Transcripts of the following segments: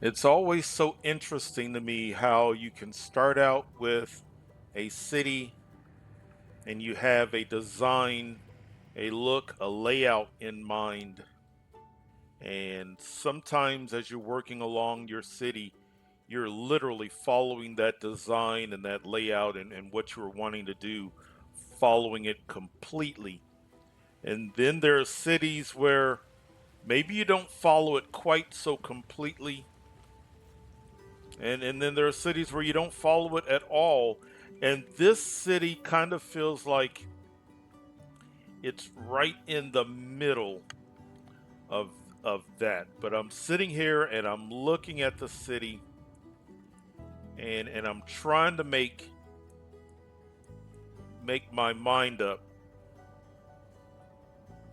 It's always so interesting to me how you can start out with a city and you have a design, a look, a layout in mind. And sometimes as you're working along your city, you're literally following that design and that layout and what you were wanting to do, following it completely. And then there are cities where maybe you don't follow it quite so completely, and then there are cities where you don't follow it at all, and this city kind of feels like it's right in the middle of that. But I'm sitting here and I'm looking at the city, and I'm trying to make my mind up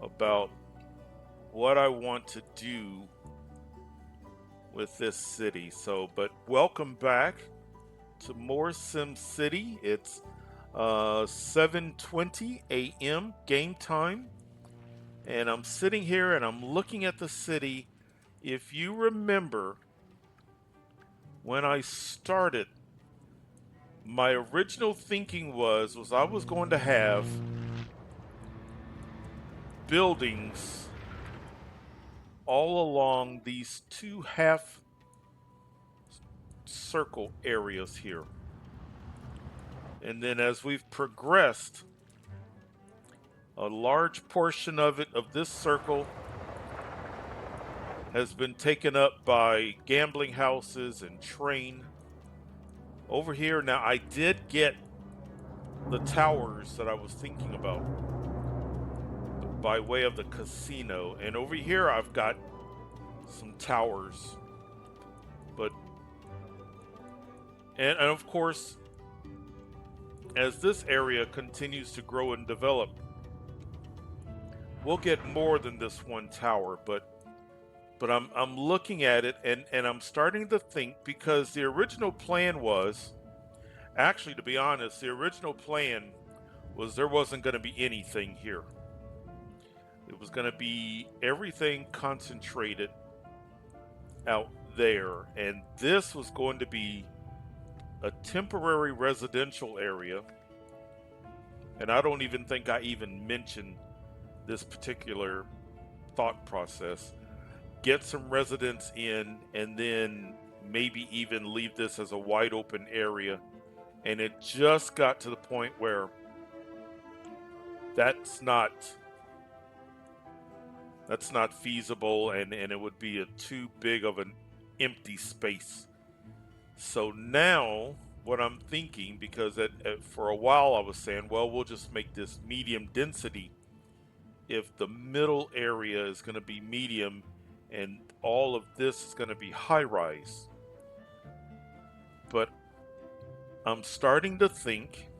about what I want to do with this city. So, but welcome back to more SimCity. It's 7:20 a.m. game time, and I'm sitting here and I'm looking at the city. If you remember, when I started, my original thinking was I was going to have buildings all along these two half circle areas here. And then as we've progressed, a large portion of this circle has been taken up by gambling houses and train. Over here now, I did get the towers that I was thinking about by way of the casino. And over here, I've got some towers. But, and of course, as this area continues to grow and develop, we'll get more than this one tower. But I'm looking at it and I'm starting to think, because the original plan was actually, to be honest, the original plan was there wasn't going to be anything here. It was going to be everything concentrated out there. And this was going to be a temporary residential area. And I don't even think I even mentioned this particular thought process. Get some residents in, and then maybe even leave this as a wide open area. And it just got to the point where that's not that's not feasible, and it would be a too big of an empty space. So now what I'm thinking, because for a while I was saying, well, we'll just make this medium density if the middle area is going to be medium and all of this is going to be high rise. But I'm starting to think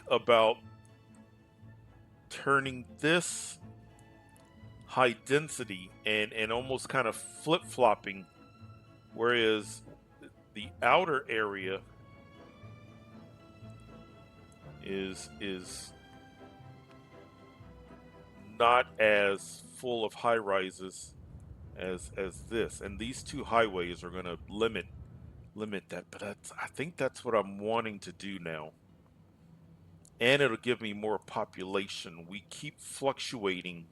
about turning this high density and almost kind of flip-flopping, whereas the outer area is not as full of high rises as this, and these two highways are going to limit that. But I think that's what I'm wanting to do now, and it'll give me more population. We keep fluctuating.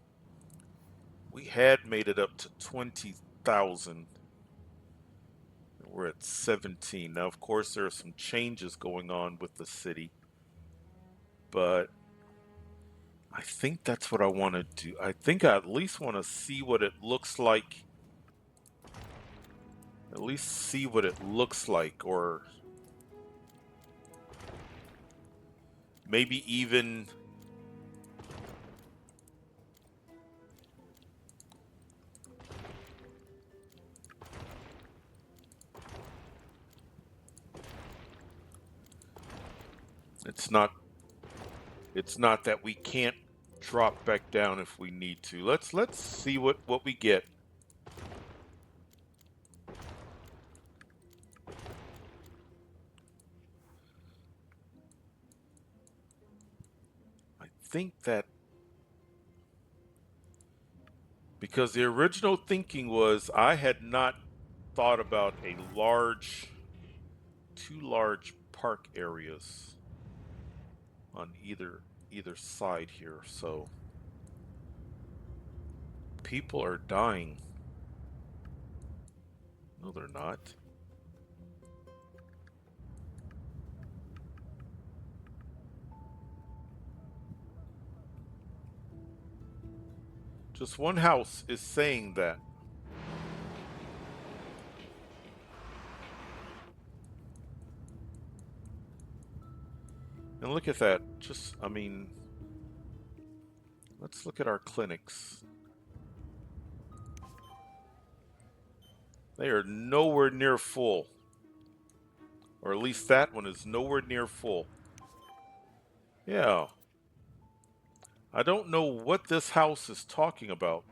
We had made it up to 20,000. We're at 17 now. Of course, there are some changes going on with the city, but I think that's what I want to do. I think I at least want to see what it looks like. At least see what it looks like, or maybe even it's not that we can't drop back down if we need to. Let's see what we get. I think that because the original thinking was I had not thought about two large park areas on either side here. So people are dying. No, they're not. Just one house is saying that. And look at that. I mean, let's look at our clinics. They are nowhere near full. Or at least that one is nowhere near full. Yeah. I don't know what this house is talking about.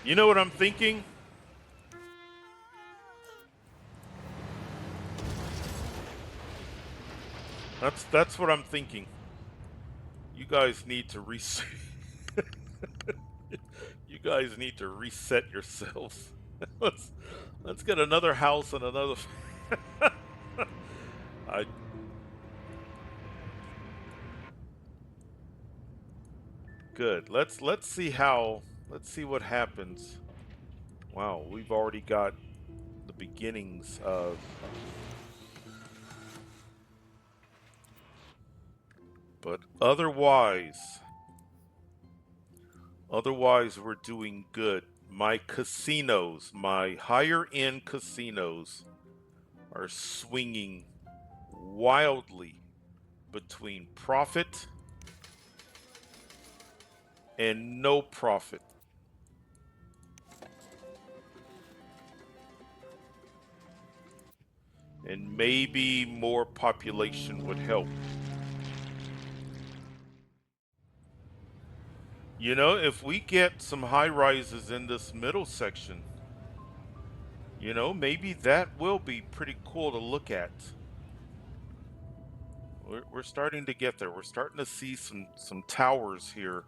You know what I'm thinking? That's what I'm thinking. You guys need to reset. You guys need to reset yourselves. let's let's get another house and another. I good. Let's see how. Let's see what happens. Wow, we've already got the beginnings of. But otherwise we're doing good. My casinos, my higher end casinos, are swinging wildly between profit and no profit. And maybe more population would help. You know, if we get some high rises in this middle section, maybe that will be pretty cool to look at. We're starting to get there. We're starting to see some towers here,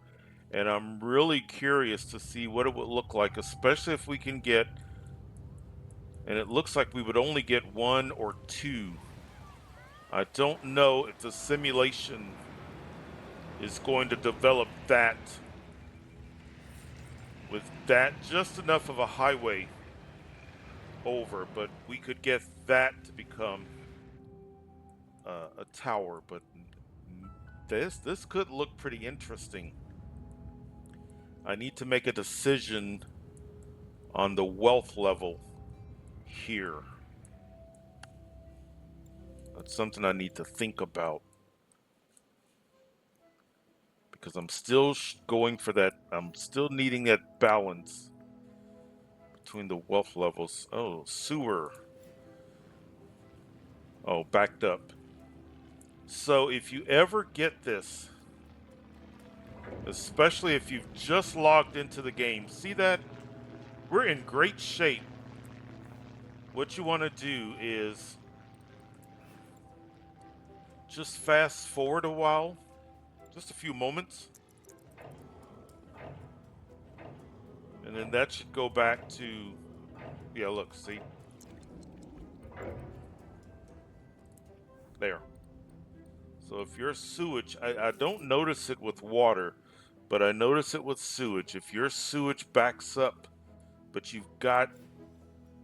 and I'm really curious to see what it would look like, especially if we can get. And it looks like we would only get one or two. I don't know if the simulation is going to develop that with that just enough of a highway over, but we could get that to become a tower. But this could look pretty interesting. I need to make a decision on the wealth level here. That's something I need to think about because I'm still going for that. I'm still needing that balance between the wealth levels. Oh, sewer. Oh, backed up. So if you ever get this, especially if you've just logged into the game, see that? We're in great shape. What you want to do is just fast forward a while, just a few moments, and then that should go back to, yeah, look, see? There. So if your sewage, I don't notice it with water, but I notice it with sewage. If your sewage backs up, but you've got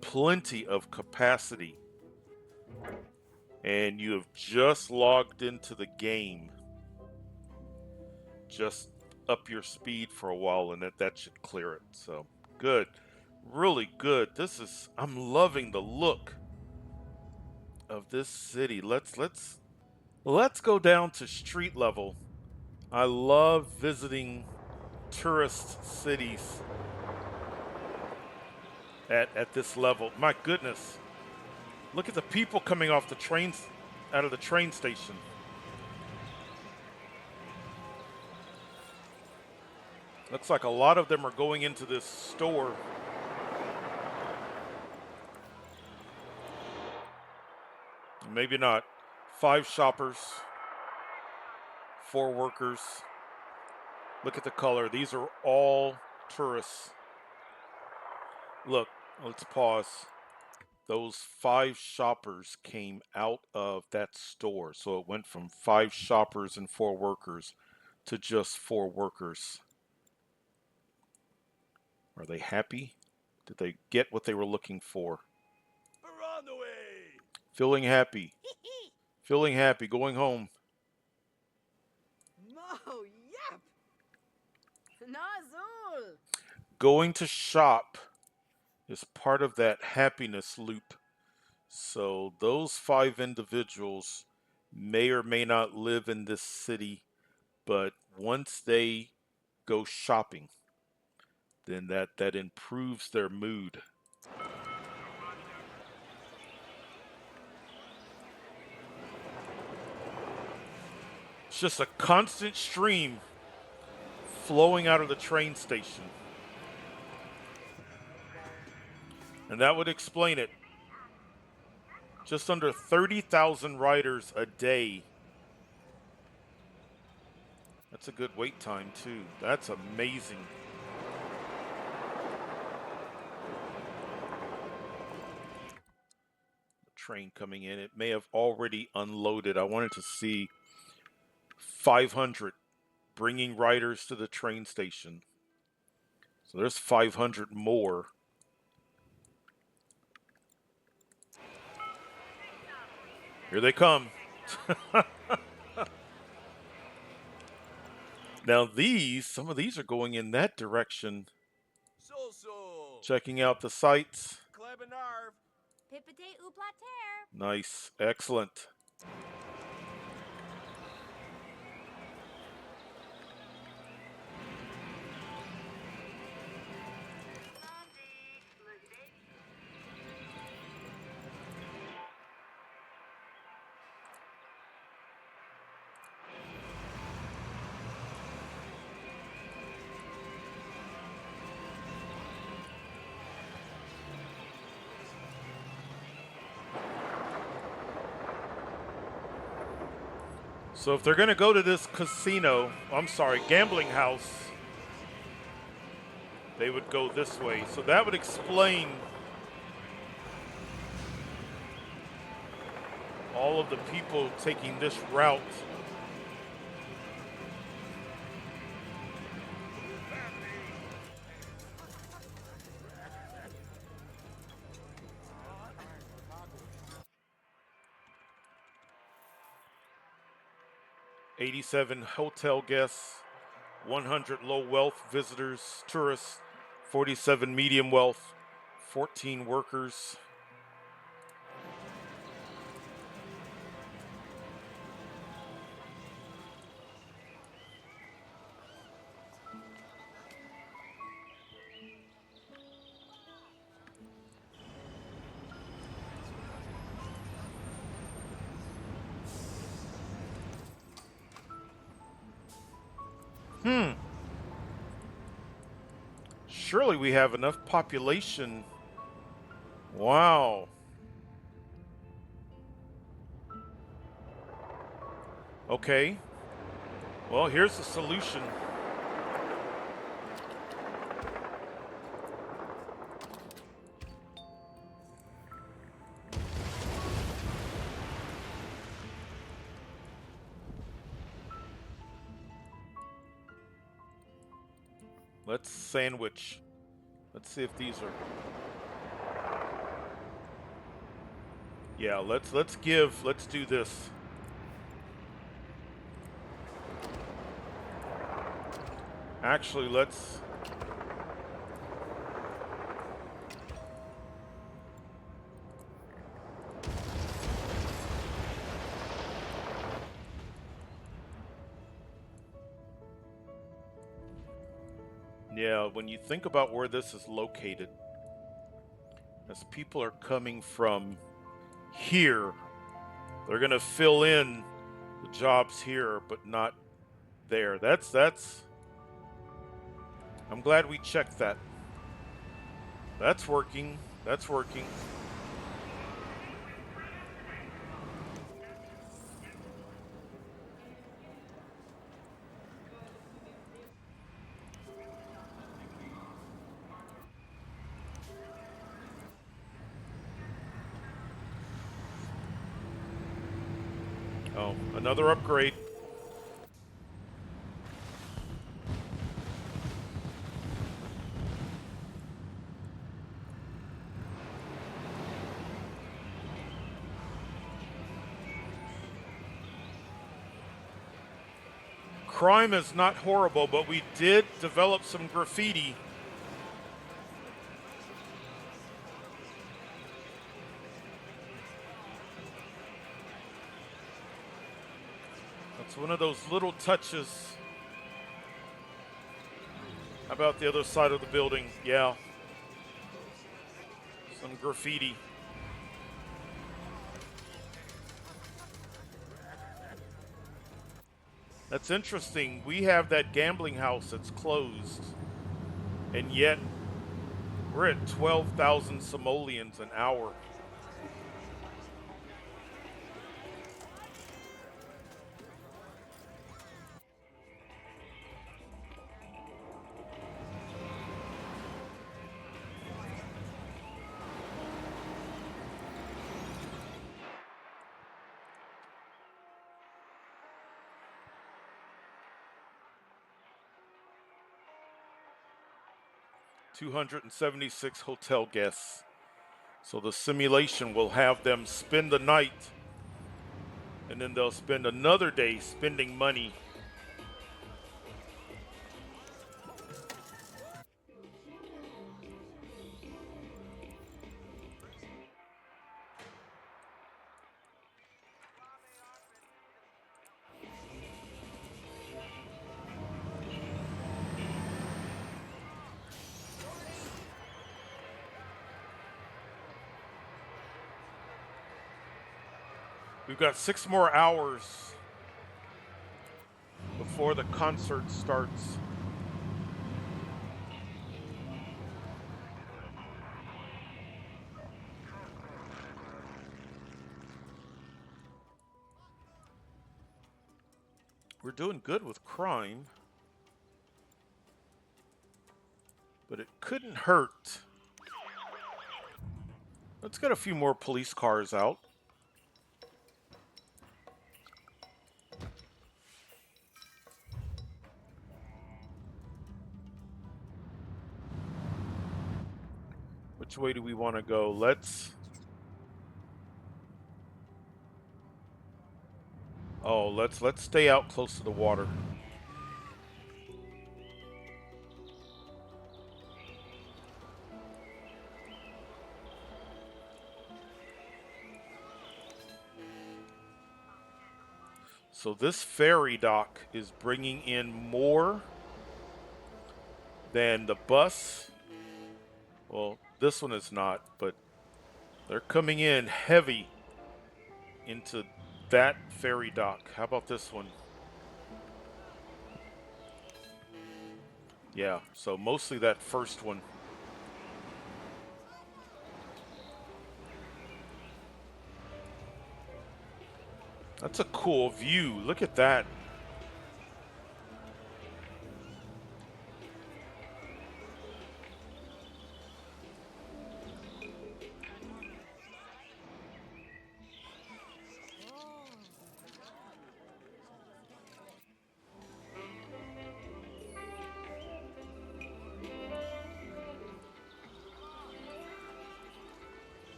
plenty of capacity and you have just logged into the game, just up your speed for a while and that should clear it. So good, really good. I'm loving the look of this city. Let's go down to street level. I love visiting tourist cities at this level. My goodness, look at the people coming off the trains, out of the train station. Looks like a lot of them are going into this store Maybe not. 5 shoppers, 4 workers. Look at the color. These are all tourists. Look, let's pause. Those 5 shoppers came out of that store. So it went from 5 shoppers and 4 workers to just 4 workers. Are they happy? Did they get what they were looking for? We're on the way. Feeling happy. Feeling happy. Going home. Mo, yep. Nazul. Going to shop is part of that happiness loop. So those 5 individuals may or may not live in this city, but once they go shopping, then that improves their mood. It's just a constant stream flowing out of the train station. And that would explain it. Just under 30,000 riders a day. That's a good wait time, too. That's amazing. The train coming in. It may have already unloaded. I wanted to see 500 bringing riders to the train station. So there's 500 more. Here they come. Now some of these are going in that direction. So. Checking out the sights. Klebenarv. Pipite ou plater. Nice. Excellent. So if they're going to go to this gambling house, they would go this way. So that would explain all of the people taking this route. $87 hotel guests, 100 low wealth visitors, tourists, 47 medium wealth, 14 workers. Surely we have enough population. Wow. Okay. Well, here's the solution. Let's sandwich. Let's see if these are. Yeah, let's do this. Actually, let's. Yeah, when you think about where this is located, as people are coming from here, they're going to fill in the jobs here, but not there. That's. I'm glad we checked that. That's working. That's working. Oh, another upgrade. Crime is not horrible, but we did develop some graffiti. That's one of those little touches. How about the other side of the building? Yeah, some graffiti. That's interesting. We have that gambling house that's closed, and yet we're at 12,000 simoleons an hour. $276 hotel guests. So the simulation will have them spend the night, and then they'll spend another day spending money. We've got 6 more hours before the concert starts. We're doing good with crime, but it couldn't hurt. Let's get a few more police cars out. Which way do we want to go? Let's stay out close to the water. So this ferry dock is bringing in more than the bus. Well, this one is not, but they're coming in heavy into that ferry dock. How about this one? Yeah, so mostly that first one. That's a cool view. Look at that.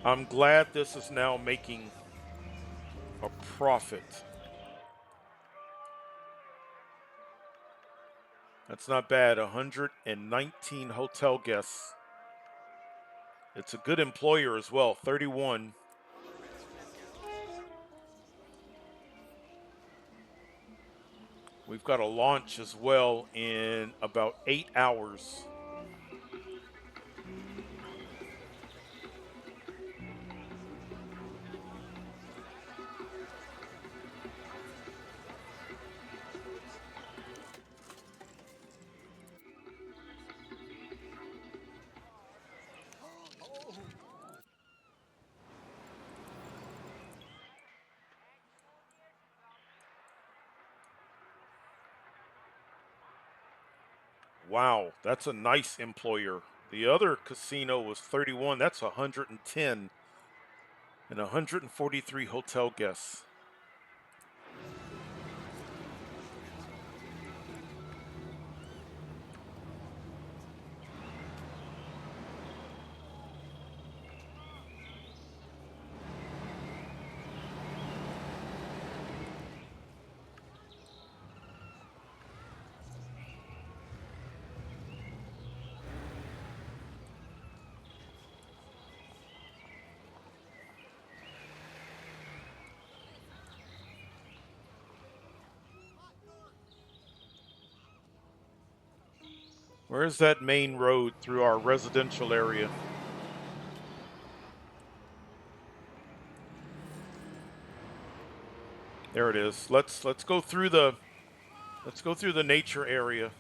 I'm glad this is now making a profit. That's not bad. 119 hotel guests. It's a good employer as well. 31. We've got a launch as well in about 8 hours. Wow, that's a nice employer. The other casino was 31. That's 110. and 143 hotel guests. Where's that main road through our residential area? There it is. Let's go through the nature area.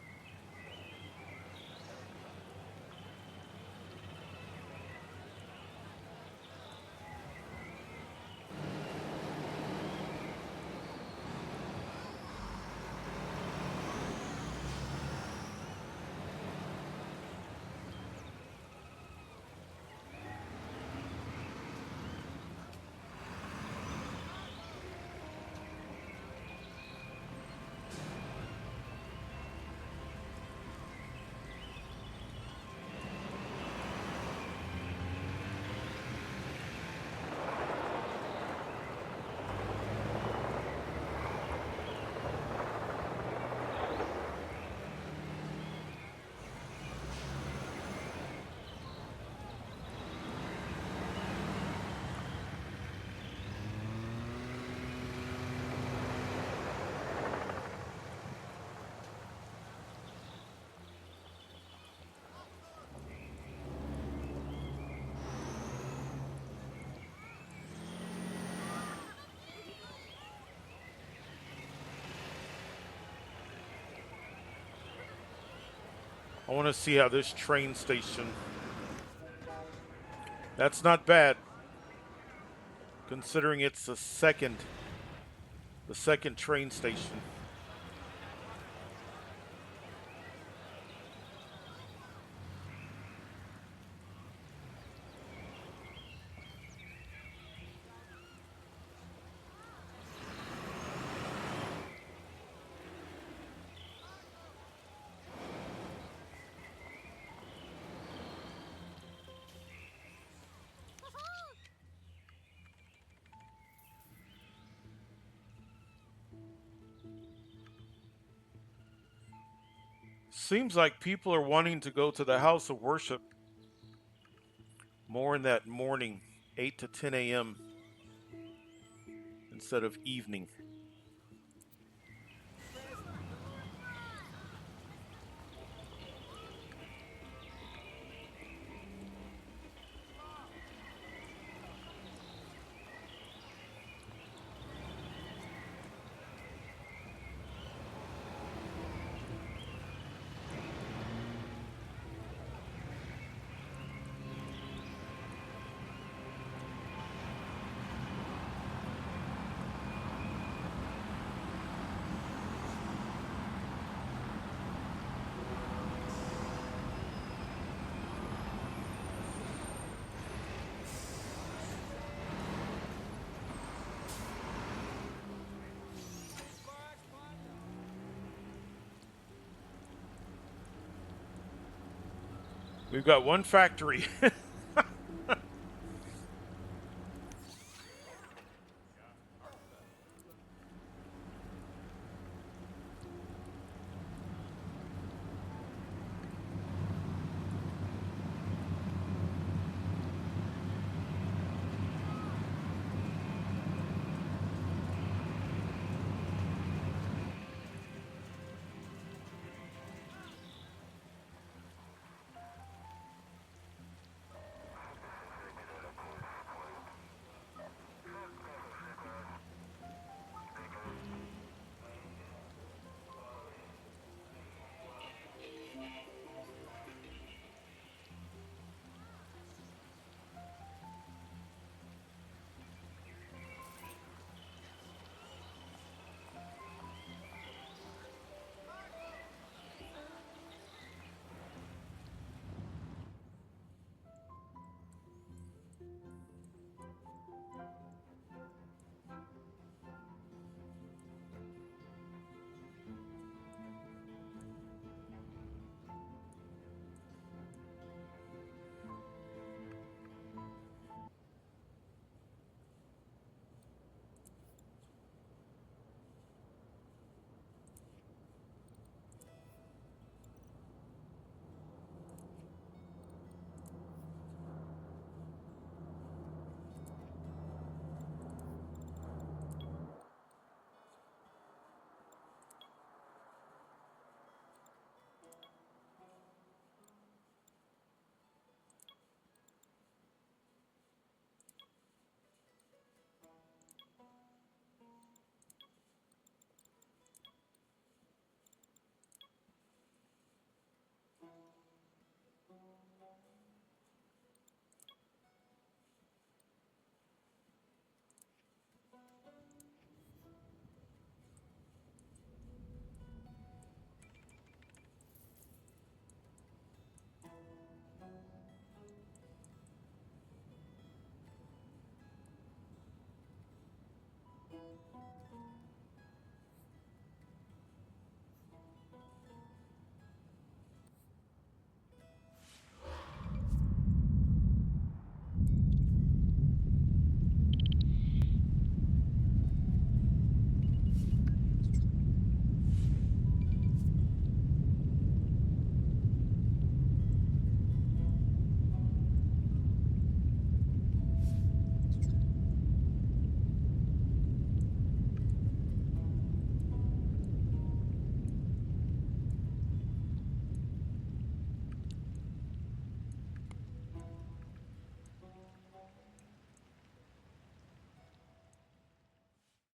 I want to see how this train station. That's not bad, considering it's the second train station. Seems like people are wanting to go to the house of worship more in that morning, 8 to 10 a.m. instead of evening. We've got one factory.